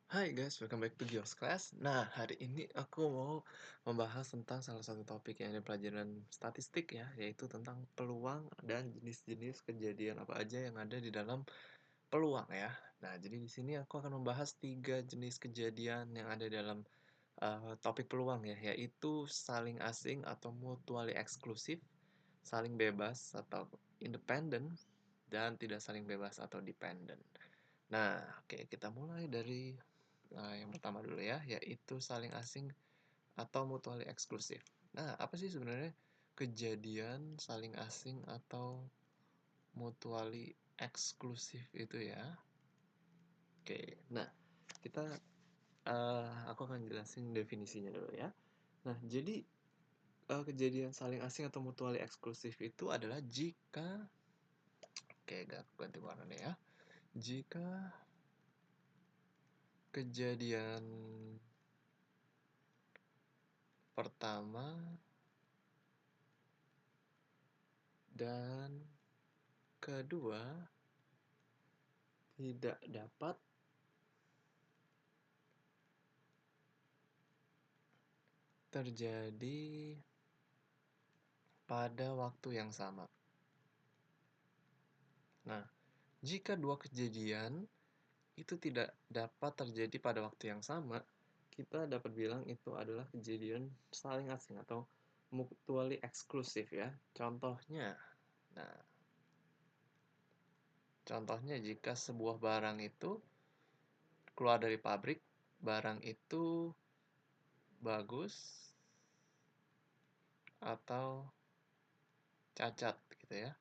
Hai guys, welcome back to Gios Class. Nah, hari ini aku mau membahas tentang salah satu topik yang ada pelajaran statistik ya, yaitu tentang peluang dan jenis-jenis kejadian apa aja yang ada di dalam peluang ya. Nah, jadi di sini aku akan membahas tiga jenis kejadian yang ada dalam topik peluang ya, yaitu saling asing atau mutually eksklusif, saling bebas atau independen, dan tidak saling bebas atau dependent. Nah, oke, kita mulai dari yang pertama dulu ya, yaitu saling asing atau mutually eksklusif. Nah, apa sih sebenarnya kejadian saling asing atau mutually eksklusif itu ya? Oke, nah kita aku akan jelasin definisinya dulu ya. Nah, jadi kejadian saling asing atau mutually eksklusif itu adalah jika, oke, ganti warna ya. Jika kejadian pertama dan kedua tidak dapat terjadi pada waktu yang sama. Nah, jika dua kejadian itu tidak dapat terjadi pada waktu yang sama, kita dapat bilang itu adalah kejadian saling asing atau mutually eksklusif ya. Nah, contohnya jika sebuah barang itu keluar dari pabrik, barang itu bagus atau cacat gitu ya.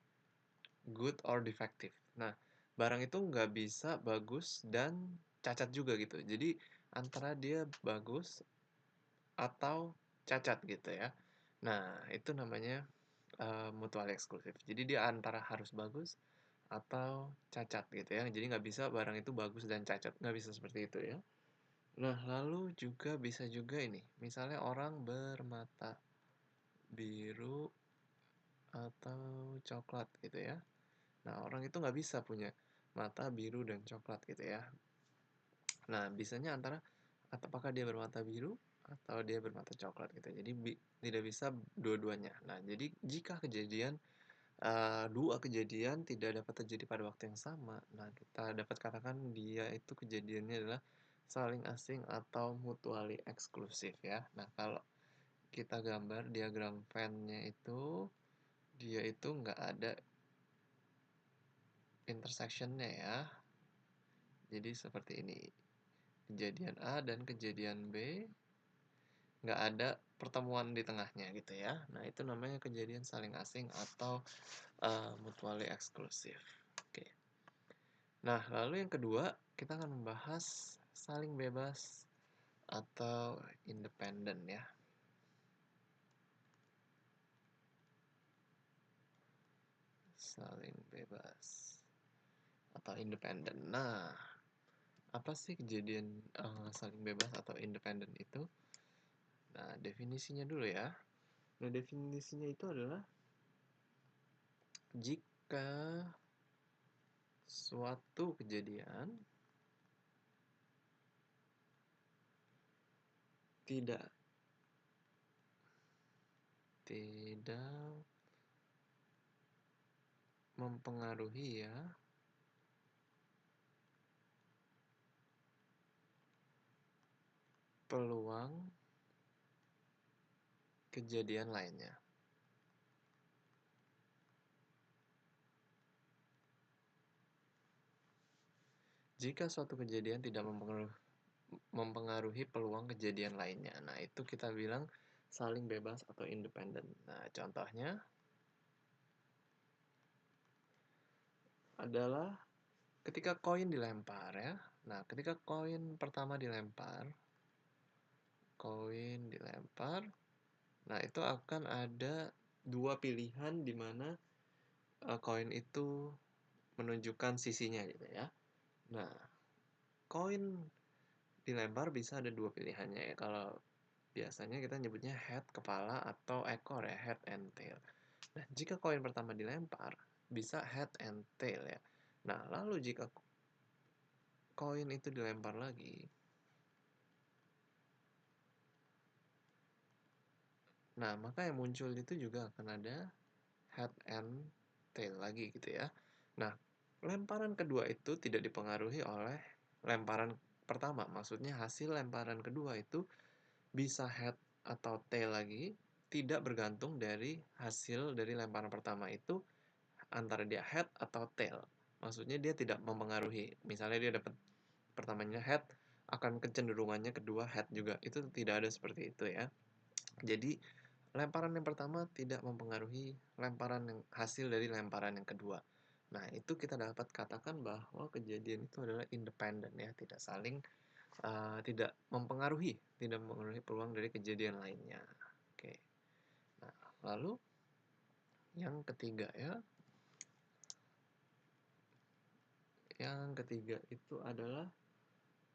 Good or defective. Nah, barang itu nggak bisa bagus dan cacat juga gitu. Jadi antara dia bagus atau cacat gitu ya. Nah, itu namanya mutual eksklusif. Jadi dia antara harus bagus atau cacat gitu ya. Jadi nggak bisa barang itu bagus dan cacat, nggak bisa seperti itu ya. Nah, lalu juga bisa juga ini, misalnya orang bermata biru atau coklat gitu ya. Nah, orang itu nggak bisa punya mata biru dan coklat gitu ya. Nah, bisanya antara apakah dia bermata biru atau dia bermata coklat gitu. Jadi tidak bisa dua-duanya. Nah, jadi jika dua kejadian tidak dapat terjadi pada waktu yang sama, nah kita dapat katakan dia itu kejadiannya adalah saling asing atau mutually eksklusif ya. Nah, kalau kita gambar diagram Venn-nya itu, dia itu nggak ada intersection-nya ya. Jadi seperti ini. Kejadian A dan kejadian B nggak ada pertemuan di tengahnya gitu ya. Nah, itu namanya kejadian saling asing atau mutually eksklusif. Oke. Nah, lalu yang kedua, kita akan membahas saling bebas atau independen ya. Saling bebas atau independen. Nah, apa sih kejadian saling bebas atau independen itu? Nah, definisinya dulu ya. Nah, definisinya itu adalah jika suatu kejadian tidak tidak mempengaruhi ya peluang kejadian lainnya. Jika suatu kejadian tidak mempengaruhi peluang kejadian lainnya. Nah, itu kita bilang saling bebas atau independen. Nah, contohnya adalah ketika koin dilempar ya. Nah, ketika koin pertama dilempar, koin dilempar, nah itu akan ada dua pilihan di mana koin itu menunjukkan sisinya gitu ya. Nah, koin dilempar bisa ada dua pilihannya ya. Kalau biasanya kita nyebutnya head, kepala, atau ekor ya, head and tail. Nah, jika koin pertama dilempar, bisa head and tail ya. Nah, lalu jika koin itu dilempar lagi, Nah, maka yang muncul itu juga akan ada head and tail lagi gitu ya. Nah, lemparan kedua itu tidak dipengaruhi oleh lemparan pertama. Maksudnya hasil lemparan kedua itu bisa head atau tail lagi, tidak bergantung dari hasil dari lemparan pertama itu antara dia head atau tail. Maksudnya dia tidak mempengaruhi. Misalnya dia dapat pertamanya head, akan kecenderungannya kedua head juga. Itu tidak ada seperti itu ya. Jadi lemparan yang pertama tidak mempengaruhi lemparan yang hasil dari lemparan yang kedua. Nah, itu kita dapat katakan bahwa kejadian itu adalah independen ya, tidak mempengaruhi peluang dari kejadian lainnya. Oke. Nah, lalu yang ketiga ya. Yang ketiga itu adalah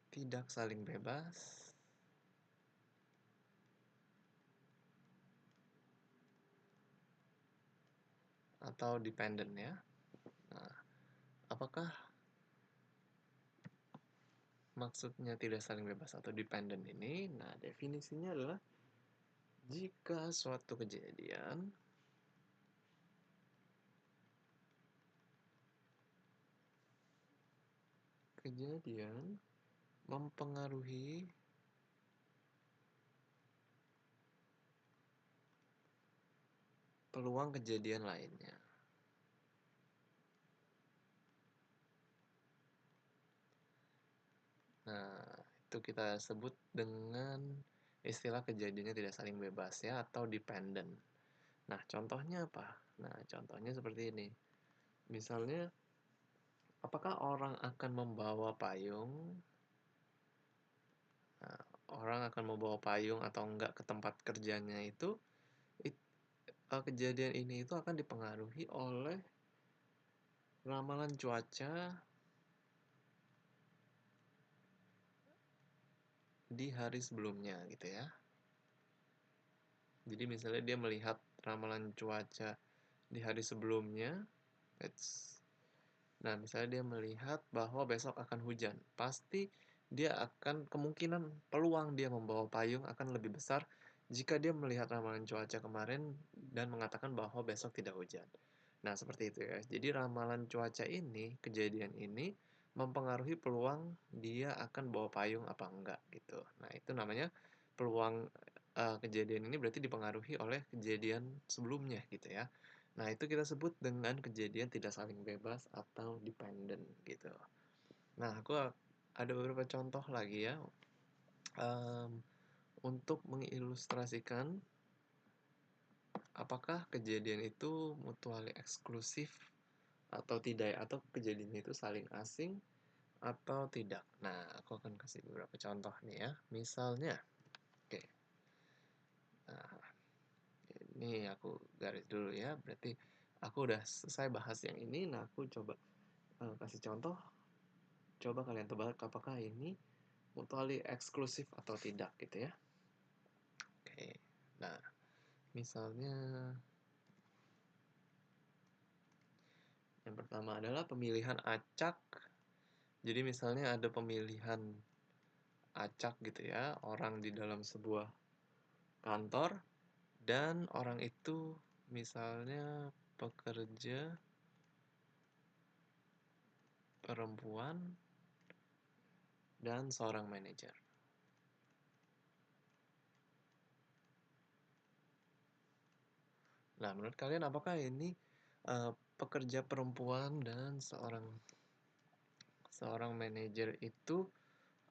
tidak saling bebas atau dependent ya. Nah, apakah maksudnya tidak saling bebas atau dependent ini? Nah, definisinya adalah jika suatu kejadian mempengaruhi peluang kejadian lainnya. Nah, itu kita sebut dengan istilah kejadiannya tidak saling bebas ya, atau dependent. Nah, contohnya apa? Nah, contohnya seperti ini. Misalnya, apakah orang akan membawa payung? Nah, orang akan membawa payung atau enggak ke tempat kerjanya itu, kejadian ini itu akan dipengaruhi oleh ramalan cuaca di hari sebelumnya gitu ya. Jadi misalnya dia melihat ramalan cuaca di hari sebelumnya, nah misalnya dia melihat bahwa besok akan hujan, pasti dia akan kemungkinan peluang dia membawa payung akan lebih besar jika dia melihat ramalan cuaca kemarin dan mengatakan bahwa besok tidak hujan. Nah, seperti itu ya. Jadi ramalan cuaca ini, kejadian ini mempengaruhi peluang dia akan bawa payung apa enggak gitu. Nah, itu namanya peluang kejadian ini berarti dipengaruhi oleh kejadian sebelumnya gitu ya. Nah, itu kita sebut dengan kejadian tidak saling bebas atau dependent gitu. Nah, aku ada beberapa contoh lagi ya untuk mengilustrasikan apakah kejadian itu mutually eksklusif atau tidak, atau kejadiannya itu saling asing atau tidak. Nah, aku akan kasih beberapa contoh nih ya. Misalnya, oke. Nah, ini aku garis dulu ya. Berarti aku udah selesai bahas yang ini. Nah, aku coba kasih contoh. Coba kalian tebak apakah ini mutually eksklusif atau tidak gitu ya. Oke. Nah, misalnya yang pertama adalah pemilihan acak. Jadi misalnya ada pemilihan acak gitu ya, orang di dalam sebuah kantor, dan orang itu misalnya pekerja perempuan dan seorang manajer. Nah, menurut kalian apakah ini pekerja perempuan dan seorang manajer itu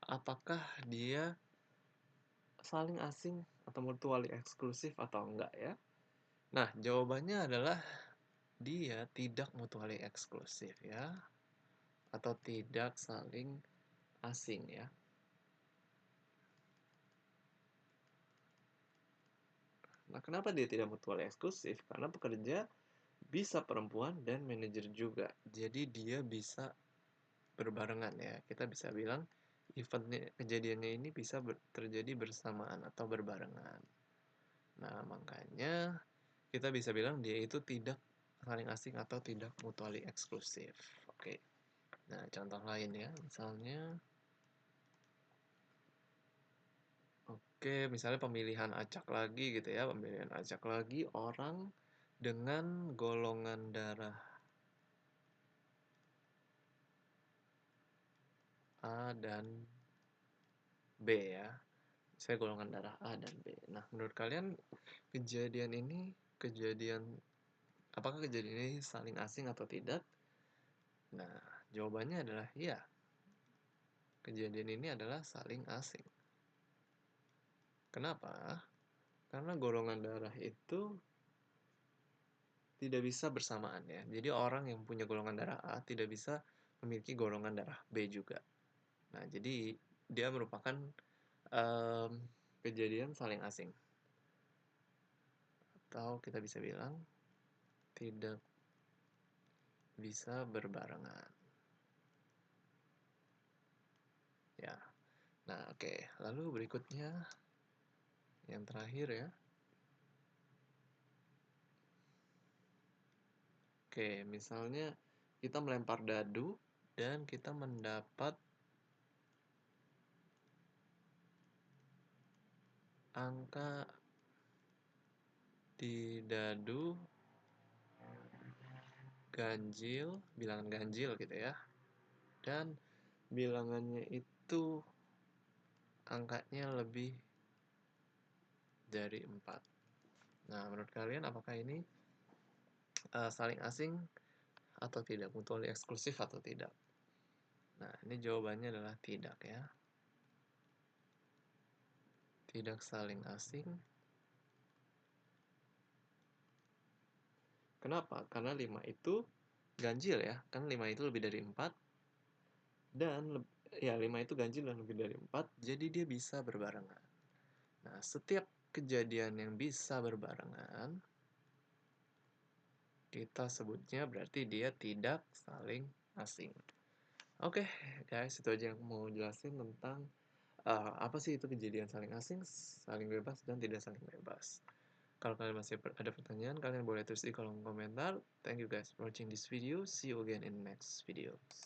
apakah dia saling asing atau mutually eksklusif atau enggak ya? Nah, jawabannya adalah dia tidak mutually eksklusif ya, atau tidak saling asing ya. Nah, kenapa dia tidak mutually eksklusif? Karena pekerja bisa perempuan dan manajer juga. Jadi dia bisa berbarengan ya. Kita bisa bilang kejadiannya ini bisa terjadi bersamaan atau berbarengan. Nah, makanya kita bisa bilang dia itu tidak saling asing atau tidak mutually eksklusif. Oke. Nah, contoh lain ya, misalnya Oke, misalnya pemilihan acak lagi gitu ya, pemilihan acak lagi orang dengan golongan darah A dan B ya. Saya golongan darah A dan B. Nah, menurut kalian kejadian ini apakah kejadian ini saling asing atau tidak? Nah, jawabannya adalah iya. Kejadian ini adalah saling asing. Kenapa? Karena golongan darah itu tidak bisa bersamaan ya. Jadi orang yang punya golongan darah A tidak bisa memiliki golongan darah B juga. Nah, jadi dia merupakan um, kejadian saling asing. Atau kita bisa bilang tidak bisa berbarengan. Ya. Nah, oke. Lalu berikutnya yang terakhir ya. Oke, misalnya kita melempar dadu dan kita mendapat angka di dadu ganjil, bilangan ganjil gitu ya. Dan bilangannya itu angkanya lebih dari 4. Nah, menurut kalian apakah ini saling asing atau tidak, mutually eksklusif atau tidak? Nah, ini jawabannya adalah tidak ya. Tidak saling asing. Kenapa? Karena 5 itu ganjil ya. Kan 5 itu lebih dari 4. Dan ya 5 itu ganjil dan lebih dari 4. Jadi dia bisa berbarengan. Nah, setiap kejadian yang bisa berbarengan, kita sebutnya berarti dia tidak saling asing. Oke, guys, itu aja yang mau jelasin tentang apa sih itu kejadian saling asing, saling bebas, dan tidak saling bebas. Kalau kalian masih ada pertanyaan, kalian boleh tulis di kolom komentar. Thank you guys for watching this video. See you again in next video.